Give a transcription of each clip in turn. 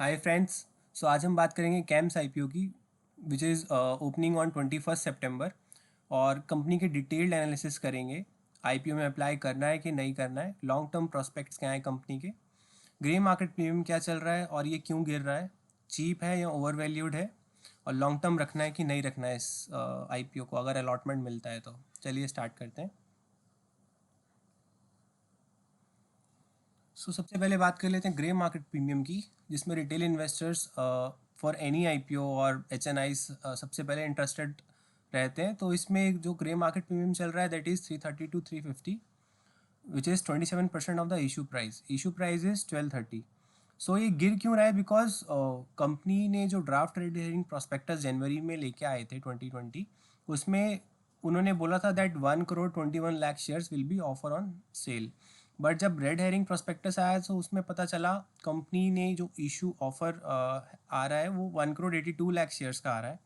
Hi friends. सो आज हम बात करेंगे कैम्स आईपीओ की विच इज़ ओपनिंग ऑन 21 सितंबर। और कंपनी के डिटेल्ड एनालिसिस करेंगे। आईपीओ में अप्लाई करना है कि नहीं करना है, लॉन्ग टर्म प्रोस्पेक्ट्स क्या है कंपनी के, ग्रे मार्केट प्रीमियम क्या चल रहा है और ये क्यों गिर रहा है, चीप है या ओवर वैल्यूड है, और लॉन्ग टर्म रखना है कि नहीं रखना है इस आईपीओ को अगर अलॉटमेंट मिलता है तो। चलिए स्टार्ट करते हैं। सबसे पहले बात कर लेते हैं ग्रे मार्केट प्रीमियम की, जिसमें retail investors for any IPO और एचएनआई सबसे पहले इंटरेस्टेड रहते हैं। तो इसमें जो ग्रे मार्केट प्रीमियम चल रहा है that is 330 to 350, which is 27% of the issue price. Issue price is 1230। So ये गिर क्यों रहा है? बिकॉज कंपनी ने जो ड्राफ्ट रेड हेरिंग प्रोस्पेक्टस जनवरी में लेके आए थे 2020, उसमें उन्होंने बोला था that 1 crore 21 lakh shares will be offer on sale. But जब रेड हेरिंग प्रोस्पेक्टस आया तो उसमें पता चला कंपनी ने जो इशू ऑफर आ रहा है वो 1 करोड़ 82 लाख शेयर्स का आ रहा है,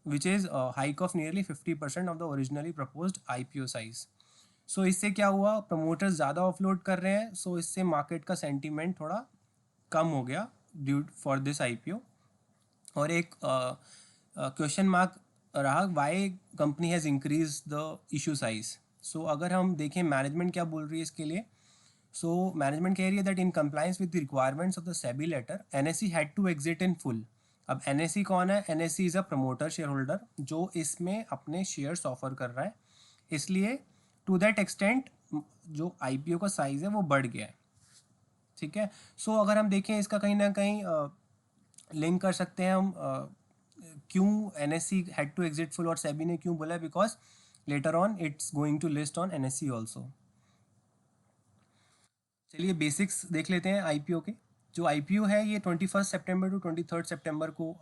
which is hike of nearly 50% of the originally proposed IPO size. So इससे क्या हुआ, प्रमोटर्स ज़्यादा ऑफलोड कर रहे हैं, सो इससे मार्केट का सेंटीमेंट थोड़ा कम हो गया ड्यू फॉर दिस आईपीओ। और एक क्वेश्चन मार्क रहा why company has increase the issue size. So अगर हम देखें मैनेजमेंट क्या बोल रही है इसके लिए, सो मैनेजमेंट कह रही है that in compliance with the requirements of the SEBI letter NSC had to exit in full. अब एनएससी कौन है? NSC is a promoter share holder जो इसमें अपने शेयर्स ऑफर कर रहा है, इसलिए टू दैट एक्सटेंट जो आईपीओ का साइज़ है वो बढ़ गया है। ठीक है। अगर हम देखें इसका कहीं ना कहीं लिंक कर सकते हैं हम क्यों NSC had to exit full और सेबी ने क्यों बोला, because letter on it's going to list on NSC also. चलिए बेसिक्स देख लेते हैं आईपीओ के। जो आईपीओ है ये 21 सितंबर टू 23 सितंबर को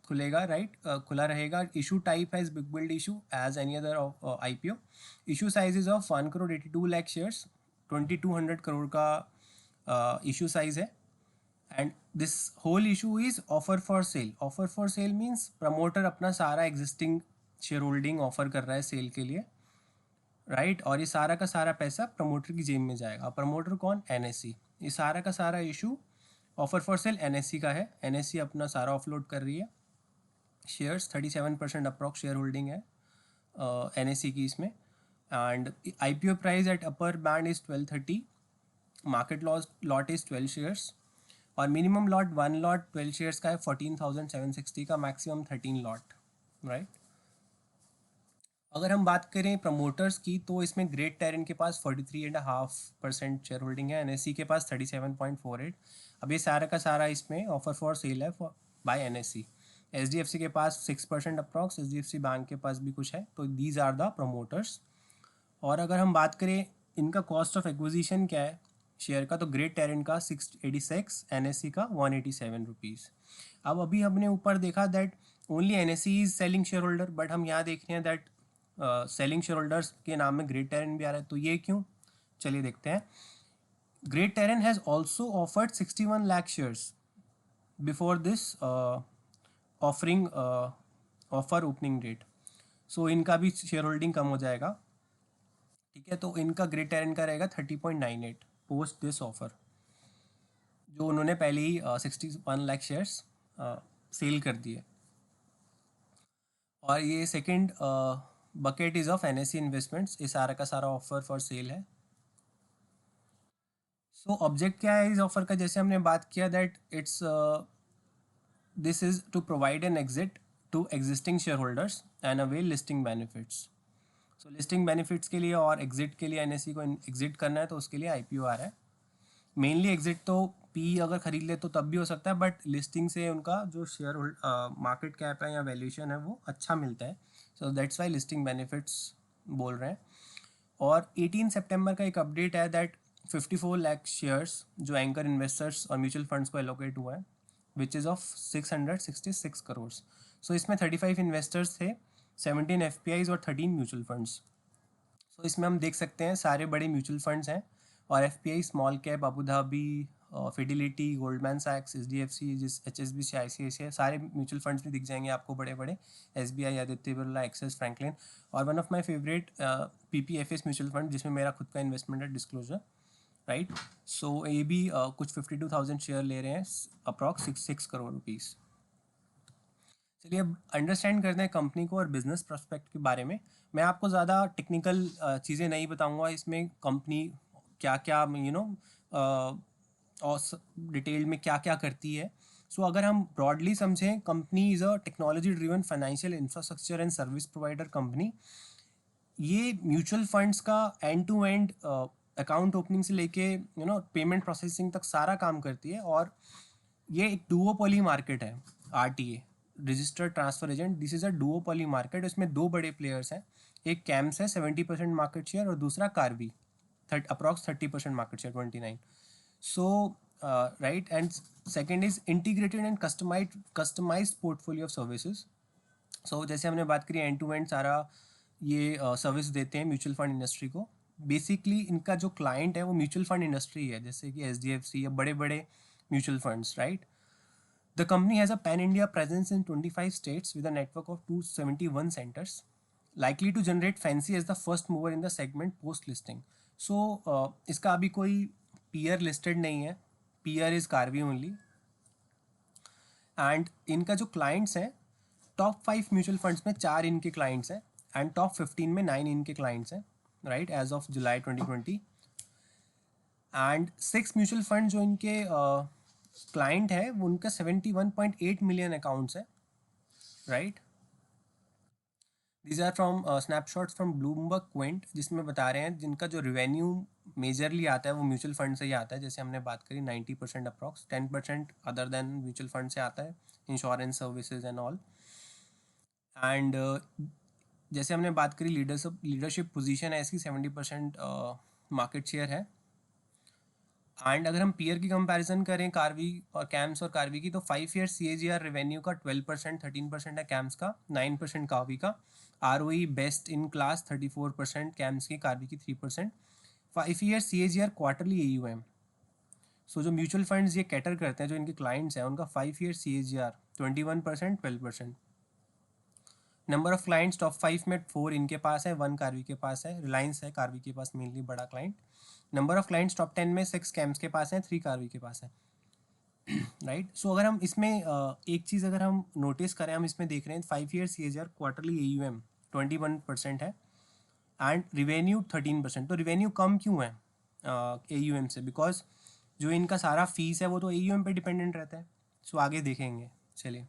खुलेगा, राइट, खुला रहेगा। इशू टाइप है big build issue as any other IPO. Issue size is of 1 crore 82 lakh shares, 2200 crore का इशू साइज है। And this whole issue is offer for sale. Offer for sale means promoter अपना सारा existing share holding offer कर रहा है cell के लिए, right, और ये सारा का सारा पैसा प्रमोटर की जेब में जाएगा। प्रमोटर कौन? एनएससी। ये सारा का सारा issue offer for cell NSC का है। एनएससी अपना सारा ऑफलोड कर रही है शेयर्स, 37% अप्रॉक्स शेयर होल्डिंग है एनएससी की इसमें। And IPO price at upper band is 1230, market lot is 12 shares, और मिनिमम लॉट 1 लॉट 12 शेयर्स का है 14,760 का, मैक्सिमम 13 लॉट, राइट। अगर हम बात करें प्रमोटर्स की तो इसमें ग्रेट टेरन के पास 43.5% शेयर होल्डिंग है, एनएससी के पास 37.48। अब ये सारा का सारा इसमें ऑफर फॉर सेल है बाय एनएससी। एचडीएफसी के पास 6% अप्रॉक्स, एचडीएफसी बैंक के पास भी कुछ है। तो दीज आर द प्रमोटर्स। और अगर हम बात करें इनका कॉस्ट ऑफ एक्विजिशन क्या है शेयर का, तो ग्रेट टेरन का 686, एनएससी का 187 रुपीज़। अब अभी हमने ऊपर देखा that only NSC is selling share holder, but हम यहाँ देख रहे हैं दैट सेलिंग शेयर होल्डर्स के नाम में ग्रेट टेरन भी आ रहा है, तो ये क्यों? चलिए देखते हैं। Great terrain has also offered 61 lakh shares before this offering offer opening date. इनका भी शेयर होल्डिंग कम हो जाएगा। ठीक है, तो इनका ग्रेट टेरन का रहेगा 30.98 पोस्ट दिस ऑफर, जो उन्होंने पहले ही 61 लाख शेयर्स सेल कर दिए। और ये second bucket is of NSC investments, ये सारा का सारा ऑफर फॉर सेल है। ऑब्जेक्ट क्या है इस ऑफर का? जैसे हमने बात किया that it's this is to provide an exit to existing share holders and avail listing benefits. Listing benefits के लिए और एग्जिट के लिए एनएससी को एग्जिट करना है तो उसके लिए आईपीओ आ रहा है। मेनली एग्जिट तो पी अगर खरीद ले तो तब भी हो सकता है, बट लिस्टिंग से उनका जो शेयर मार्केट कैप है या वैल्यूएशन है वो अच्छा मिलता है। दैट्स वाई लिस्टिंग बेनिफिट्स बोल रहे हैं। और 18 सितंबर का एक अपडेट है दैट 54 लाख शेयर्स जो एंकर इन्वेस्टर्स और म्यूचुअल फंड्स को एलोकेट हुआ है, विच इज़ ऑफ 666 करोड़। इसमें 35 इन्वेस्टर्स थे, 17 एफपीआईज और 13 म्यूचुअल फंड्स। इसमें हम देख सकते हैं सारे बड़े म्यूचुअल फंड्स हैं, और FPI small cap Abu Dhabi, Fidelity, Goldman सैक्स, एचडीएफसी, जिस एचएसबीसी, आईसीआईसीआई, सारे म्यूचुअल फंड्स भी दिख जाएंगे आपको बड़े बड़े, SBI, Aditya Birla, Axis, Franklin, और one of my favourite PPFS mutual fund जिसमें मेरा खुद का इन्वेस्टमेंट है, डिस्क्लोजर, राइट। सो ये भी कुछ 52,000 शेयर ले रहे हैं, अप्रॉक्स 6 करोड़ रुपीज़। चलिए अब अंडरस्टैंड करते हैं कंपनी को और बिजनेस प्रोस्पेक्ट के बारे में। मैं आपको ज़्यादा टेक्निकल चीज़ें नहीं बताऊंगा, इसमें कंपनी क्या क्या और डिटेल में क्या क्या करती है। सो अगर हम ब्रॉडली समझें, company is a technology driven financial infrastructure and service provider company. ये म्यूचुअल फंड्स का end to end account opening से लेके पेमेंट प्रोसेसिंग तक सारा काम करती है। और ये एक डुओपोली मार्केट है, RTA, registered transfer agent. This is a duopoly market. इसमें दो बड़े प्लेयर्स हैं, एक कैम्स है 70% मार्केट शेयर और दूसरा Karvy approx 30% market share 29। So right, and second is integrated and customised portfolio of services. So जैसे हमने बात करी एंड टू एंड सारा ये सर्विस देते हैं म्यूचुअल फंड इंडस्ट्री को। बेसिकली इनका जो क्लाइंट है वो म्यूचुअल फंड इंडस्ट्री है, जैसे कि एचडीएफसी या बड़े बड़े mutual funds, right. The company has a pan-India presence in 25 states with a network of 271 centers, likely to generate fancy as the first mover in the segment post-listing. So इसका अभी कोई peer listed नहीं है, peer is Karvy only. And इनका जो clients हैं, top 5 mutual funds में 4 इनके क्लाइंट्स हैं एंड टॉप 15 में 9 इनके क्लाइंट्स हैं, right, as of July 2020। And 6 mutual fund जो इनके क्लाइंट है वो उनका 71.8 मिलियन अकाउंट्स है, right. These are from snapshots from Bloomberg Quint, जिसमें बता रहे हैं जिनका जो रिवेन्यू मेजरली आता है वो म्यूचुअल फंड से ही आता है। जैसे हमने बात करी 90% approx, 10% other than mutual fund से आता है, insurance services and all. And जैसे हमने बात करी लीडरशिप पोजीशन है इसकी 70% मार्केट शेयर है। एंड अगर हम पीयर की कंपैरिजन करें कार्वी और कैम्स और कार्वी की, तो 5 ईयर CAGR रेवेन्यू का 12%, 13% है कैम्स का, 9% कार्वी का। ROE best in class 34% camps की, कार्वी की 3%। 5 ईयर CAGR क्वार्टरली AUM। सो जो म्यूचुअल फंड्स ये कैटर करते हैं, जो इनके क्लाइंट्स हैं, उनका 5 year CAGR 21%, 12%। Number of clients top 5 में 4 इनके पास है, 1 कार्वी के पास है, रिलायंस है कार्वी के पास मेनली बड़ा client. Number of clients top 10 में 6 कैम्स के पास हैं, 3 कार्वी के पास है, राइट। सो अगर हम इसमें एक चीज़ अगर हम नोटिस करें, हम इसमें देख रहे हैं 5 ईयर CAGR क्वार्टरली AUM 21% है एंड रिवेन्यू 13%। तो रिवेन्यू कम क्यों है AUM से? बिकॉज जो इनका सारा फीस है वो तो AUM पे डिपेंडेंट रहता है। सो आगे देखेंगे, चलिए।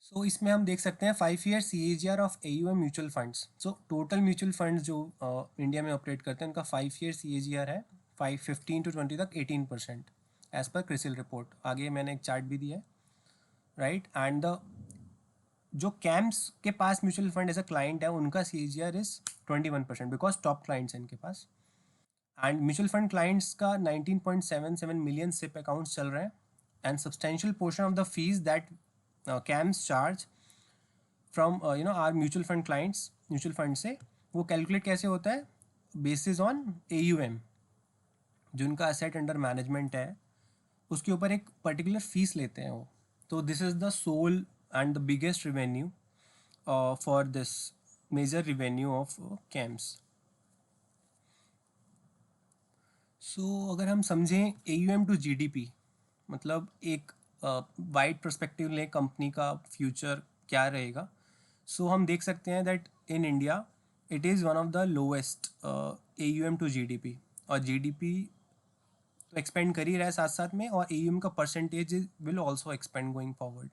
सो इसमें हम देख सकते हैं 5 year CAGR of AUM mutual funds. So total mutual funds जो इंडिया में ऑपरेट करते हैं उनका 5 ईयर CAGR है 15 to 20 तक 18% एज पर क्रिसिल रिपोर्ट। आगे मैंने एक चार्ट भी दिया है, राइट। एंड द जो कैम्स के पास mutual fund as a client है उनका CAGR is 21% because top clients हैं इनके पास। एंड म्यूचुअल फंड क्लाइंट्स का 19.77 मिलियन सिप अकाउंट्स चल रहे हैं and substantial portion of the fees that CAMS charge from our mutual fund clients, mutual fund से, वो कैलकुलेट कैसे होता है? बेसिस ऑन AUM, जो उनका असेट अंडर मैनेजमेंट है उसके ऊपर एक पर्टिकुलर फीस लेते हैं वो। तो this is the sole and the biggest revenue for this major revenue of CAMS. So अगर हम समझें AUM टू GDP, मतलब एक वाइड पर्सपेक्टिव लें कंपनी का फ्यूचर क्या रहेगा। सो हम देख सकते हैं that in India it is one of the lowest AUM to GDP। और GDP तो एक्सपेंड कर ही रहा है साथ साथ में, और AUM का percentage will also expand going forward.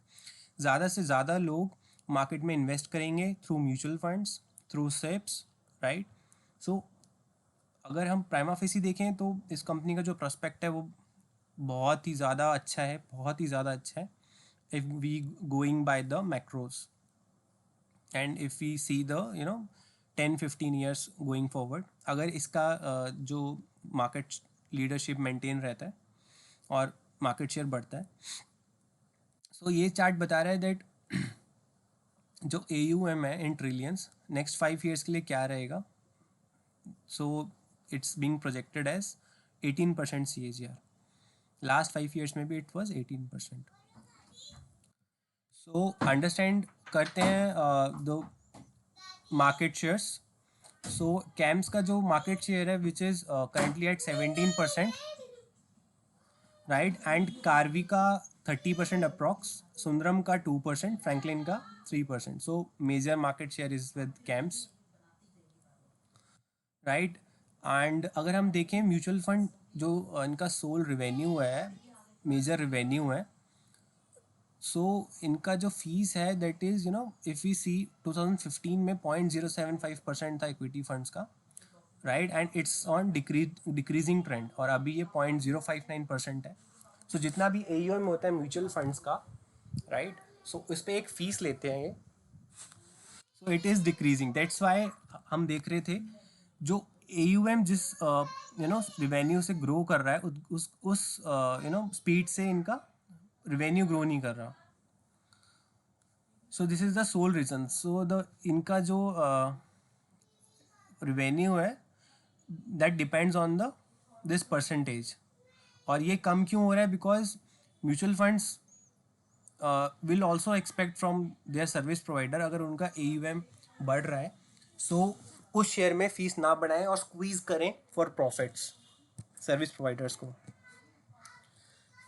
ज़्यादा से ज़्यादा लोग मार्केट में इन्वेस्ट करेंगे through mutual funds, through SIPs, right. So अगर हम प्राइमा फेसी देखें तो इस कंपनी का जो प्रोस्पेक्ट है वो बहुत ही ज़्यादा अच्छा है, बहुत ही ज़्यादा अच्छा है, if we going by the macros and if we see the 10-15 years going forward. अगर इसका जो मार्केट लीडरशिप मेंटेन रहता है और मार्केट शेयर बढ़ता है। सो ये चार्ट बता रहा है दैट जो AUM है इन ट्रिलियंस नेक्स्ट 5 ईयर्स के लिए क्या रहेगा। So it's being projected as 18% CAGR। Last 5 years में भी इट वाज 18%। सो अंडरस्टैंड करते हैं the market shares. So CAMS का जो मार्केट शेयर है which is currently at 17%, right, and Karvy का 30% अप्रॉक्स, सुंदरम का 2%, फ्रैंकलिन का 3%. So major market share is with CAMS, right. And अगर हम देखें म्यूचुअल फंड जो इनका सोल रिवेन्यू है, मेजर रिवेन्यू है, सो इनका जो फीस है दैट इज़ इफ़ वी सी 2015 में 0.075% था इक्विटी फंड्स का, right, and it's on decreasing trend, और अभी ये 0.059% है. सो जितना भी AUM होता है म्यूचुअल फंड्स का, राइट, सो इस पर एक फ़ीस लेते हैं ये. So it is decreasing, that's why हम देख रहे थे जो AUM जिस रिवेन्यू से ग्रो कर रहा है उस स्पीड से इनका रिवेन्यू ग्रो नहीं कर रहा. So this is the soul reason. So the इनका जो रिवेन्यू है that depends on the this percentage. और ये कम क्यों हो रहा है? Because mutual funds will also expect from their service provider, अगर उनका AUM बढ़ रहा है सो उस शेयर में फीस ना बढ़ाएं और स्क्वीज करें फॉर प्रॉफिट्स सर्विस प्रोवाइडर्स को.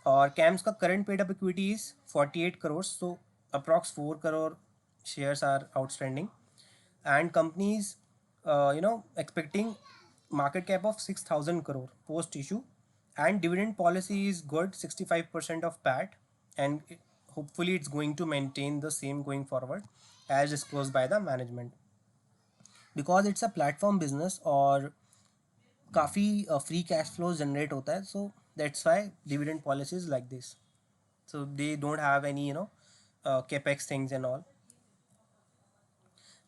और कैम्स का current paid up equity is 48 crore, so approx 4 crore shares are outstanding, and companies expecting market cap of 6,000 crore post issue, and dividend policy is good, 65% of PAT, and hopefully it's going to maintain the same going forward as disclosed by the management, because it's a platform business और काफ़ी free cash flows generate होता है. So that's why dividend policy is like this, so they don't have any capex things and all.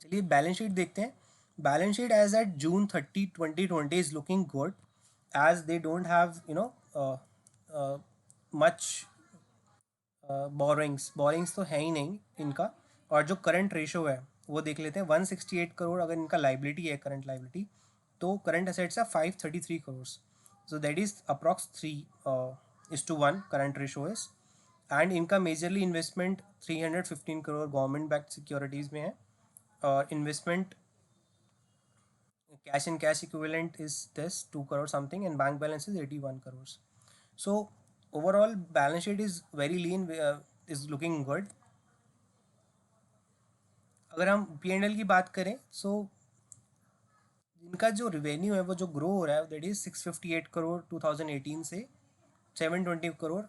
चलिए balance sheet देखते हैं. Balance sheet as at June 30, 2020 इज looking good, as they don't have much borrowings तो है ही नहीं इनका. और जो करंट रेशो है वो देख लेते हैं. 168 करोड़ अगर इनका लाइबिलिटी है, करंट लाइबिलिटी, तो करंट असेट्स है 533 crore. So that is approx 3:1 current ratio is. And इनका majorly investment 315 crore government backed securities में है. Investment cash and cash equivalent is this 2 crore something, and bank balance is 81 crores. So overall balance sheet is very lean, is looking good. अगर हम P&L की बात करें, so इनका जो revenue है वो जो ग्रो हो रहा है दैट इज 658 करोड़ 2018 से 720 करोड़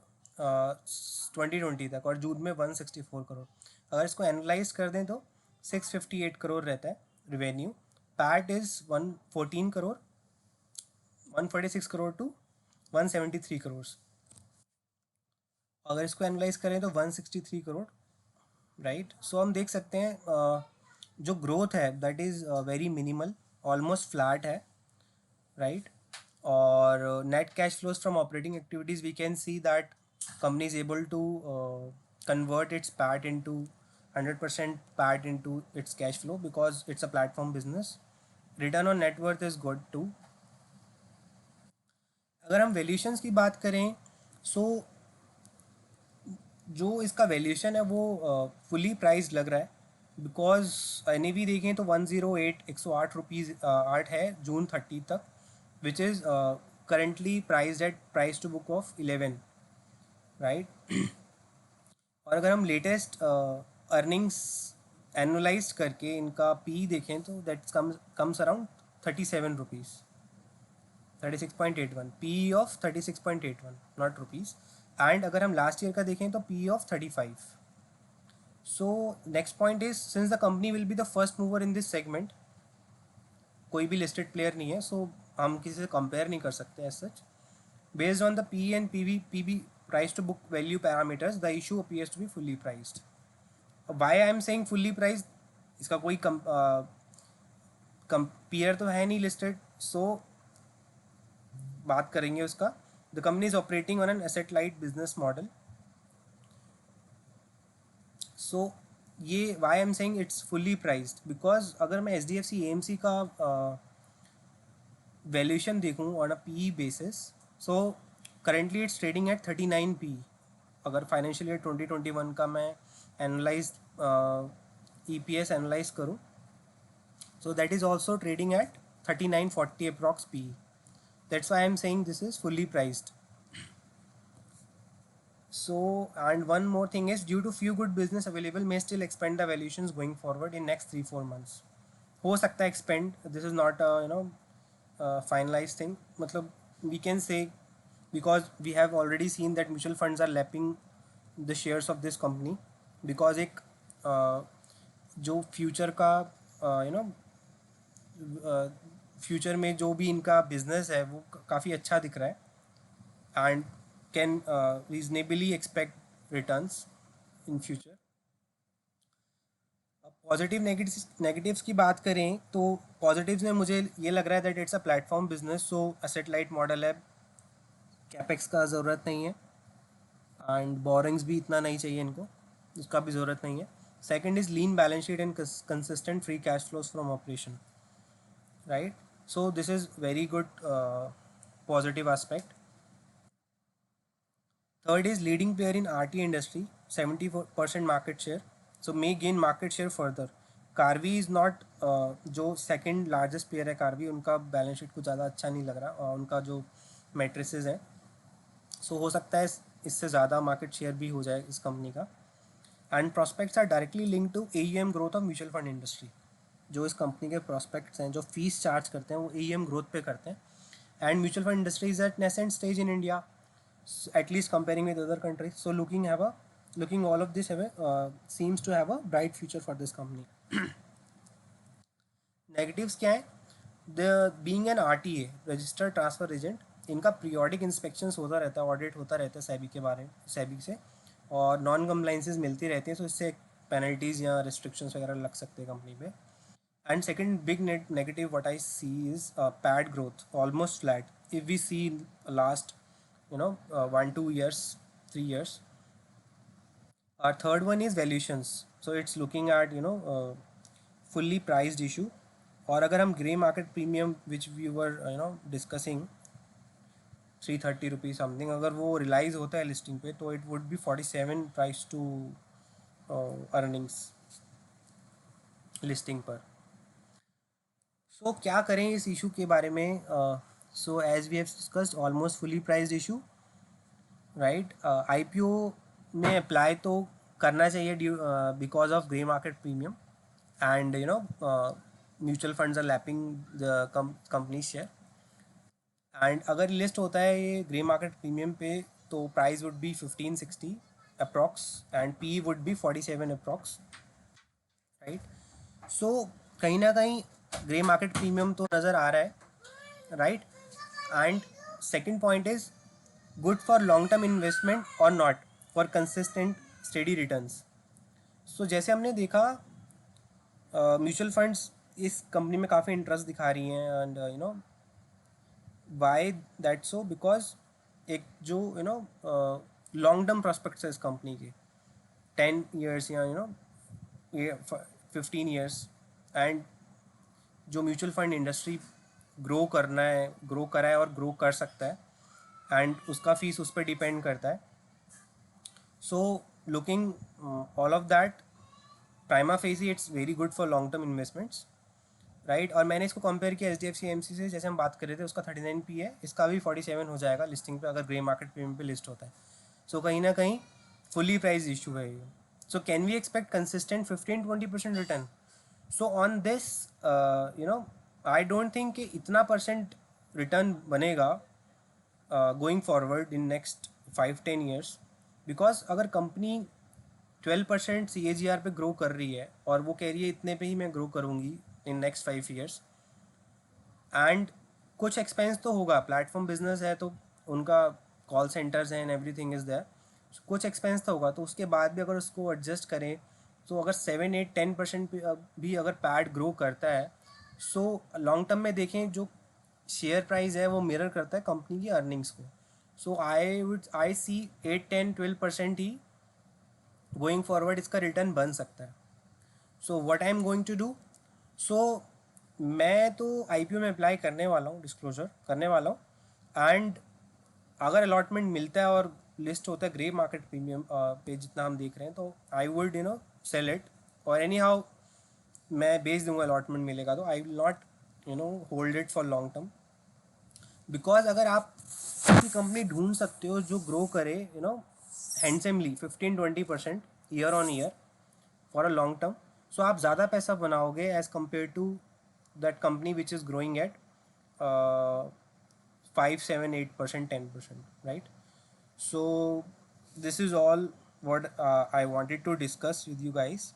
2020 तक, और जून में 164 करोड़. अगर इसको एनालाइज कर दें तो 658 करोड़ रहता है revenue. PAT is 114 crore, 146 crore to 173 crore. अगर इसको एनालाइज करें तो 163 करोड़, राइट. सो हम देख सकते हैं जो ग्रोथ है that is very minimal, almost flat है, राइट. और net cash flows from operating activities we can see that company is able to convert its PAT into 100% PAT into its cash flow because it's a platform business. Return on net worth is good too. अगर हम valuations की बात करें सो जो इसका valuation है वो fully price लग रहा है, बिकॉज NAV देखें तो 108 8 है June 30 तक, which is currently priced at price to book of 11, right. और अगर हम लेटेस्ट अर्निंग्स एनुअलाइज करके इनका पी देखें तो that comes around 37 rupees, 36.81, P of 36.81 not rupees. And अगर हम लास्ट ईयर का देखें तो P of 35. So next point is since the company will be the first mover in this segment, कोई भी लिस्टेड प्लेयर नहीं है, सो हम किसी से कंपेयर नहीं कर सकते as such. Based on the P and PB price to book value parameters, the issue appears to be fully priced. Why I am saying fully priced? इसका कोई कंपेयर तो है नहीं लिस्टेड, सो बात करेंगे उसका. The company is operating on an asset light business model. So ये why I am saying it's fully priced, because अगर मैं HDFC AMC का वैल्यूशन देखूँ on a PE basis, so currently it's trading at 39 PE. अगर financial year 2021 का मैं analyse EPS analyse करूँ So that is also trading at 3940 approx PE. That's why I'm saying this is fully priced. So, and one more thing is, due to few good business available, may still expand the valuations going forward in next 3-4 months. हो सकता है expand. This is not a finalized thing. मतलब we can say, because we have already seen that mutual funds are lapping the shares of this company, because एक जो future का future में जो भी इनका बिजनेस है वो काफ़ी अच्छा दिख रहा है, and can reasonably expect returns in future. अब पॉजिटिव नेगेटिव्स की बात करें तो पॉजिटिव्स में मुझे ये लग रहा है that it's a platform business, so asset light model है, कैपेक्स का ज़रूरत नहीं है, एंड बोरिंग्स भी इतना नहीं चाहिए इनको, उसका भी ज़रूरत नहीं है. Second is lean balance sheet and consistent free cash flows from operation, right? So this is very good positive aspect. Third is leading player in RT industry, 70% market share, so may gain market share further. Carvy is not जो second largest player है कार्वी, उनका balance sheet कुछ ज़्यादा अच्छा नहीं लग रहा, और उनका जो मैट्रिसेस हैं, सो हो सकता है इससे ज़्यादा मार्केट शेयर भी हो जाए इस कंपनी का. And prospects are directly link to AUM growth of mutual fund industry. जो इस कंपनी के प्रॉस्पेक्ट्स हैं, जो फीस चार्ज करते हैं, वो AUM ग्रोथ पे करते हैं. And mutual fund industry is at nascent stage in India, at least comparing with other countries. So looking all of this seems to have a bright future for this company. Negatives क्या है? The being an RTA, registered transfer agent, इनका periodic inspections होता रहता है, audit होता रहता है सेबी से, और नॉन कंप्लाइंसेस मिलती रहती हैं, सो इससे पेनल्टीज़ या रिस्ट्रिक्शंस वगैरह लग सकते हैं कंपनी पे. And second big negative what I see is pad growth, almost flat. If we see last 1-2 years, 3 years. Our third one is valuations. So it's looking at fully priced issue. और अगर हम grey market premium which we were discussing 330 rupees something, अगर वो realise होता है listing पे, तो it would be 47 price to earnings listing पर. सो क्या करें इस इशू के बारे में? So as we have discussed, almost fully priced issue, right. IPO में अप्लाई तो करना चाहिए because of grey market premium, and mutual funds are lapping the company share. And अगर लिस्ट होता है ये ग्रे मार्केट प्रीमियम पे, तो price would be 1560 approx, and PE would be 47 approx, right. So कहीं ना कहीं ग्रे मार्केट प्रीमियम तो नज़र आ रहा है, right. And second point is good for long term investment और not for consistent steady returns. So जैसे हमने देखा, म्यूचुअल फंड्स इस कंपनी में काफ़ी इंटरेस्ट दिखा रही हैं, and why that so? Because एक जो लॉन्ग टर्म प्रोस्पेक्ट्स है इस कंपनी के, 10 years या 15 years, एंड जो म्यूचुअल फंड इंडस्ट्री ग्रो करा है और ग्रो कर सकता है, एंड उसका फीस उस पर डिपेंड करता है. So looking all of that, prima facie it's very good for long term investments, right. और मैंने इसको कंपेयर किया HDFC AMC से, जैसे हम बात कर रहे थे, उसका 39 PE है, इसका भी 47 हो जाएगा लिस्टिंग पे, अगर ग्रे मार्केट प्रीमियम पे लिस्ट होता है. सो कहीं ना कहीं फुली प्राइस इशू है ये. So can we expect consistent 15-20% return? So on this I don't think कि इतना परसेंट रिटर्न बनेगा going forward in next 5-10 years, because अगर कंपनी 12% CAGR पे ग्रो कर रही है, और वो कह रही है इतने पे ही मैं ग्रो करूँगी इन नेक्स्ट 5 years, एंड कुछ एक्सपेंस तो होगा, प्लेटफॉर्म बिजनेस है तो उनका कॉल सेंटर्स हैं एंड एवरीथिंग इज़ देयर, कुछ एक्सपेंस तो होगा, तो उसके बाद भी अगर उसको एडजस्ट करें, तो अगर 7-8-10% भी अगर पैड ग्रो करता है, सो लॉन्ग टर्म में देखें जो शेयर प्राइस है वो मिरर करता है कंपनी की अर्निंग्स को. सो आई सी 8-10-12% ही गोइंग फॉरवर्ड इसका रिटर्न बन सकता है. So what I am going to do? So मैं तो IPO में अप्लाई करने वाला हूँ, डिस्क्लोजर करने वाला हूँ, एंड अगर अलॉटमेंट मिलता है और लिस्ट होता है ग्रे मार्केट प्रीमियम पे जितना हम देख रहे हैं, तो आई वुड सेल इट, और एनी हाउ मैं बेच दूंगा अलॉटमेंट मिलेगा तो I will not hold it for long term. Because अगर आप ऐसी कंपनी ढूंढ सकते हो जो ग्रो करे handsomely 15-20% year on year for a long term, so आप ज़्यादा पैसा बनाओगे as compare to that company which is growing at 5, 7, 8%, 10%, right? So this is all what I wanted to discuss with you guys.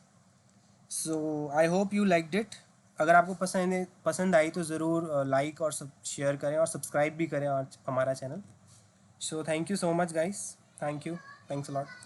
So I hope you liked it. अगर आपको पसंद आई तो ज़रूर like और सब शेयर करें और सब्सक्राइब भी करें हमारा channel. So thank you so much guys. Thank you. Thanks a lot.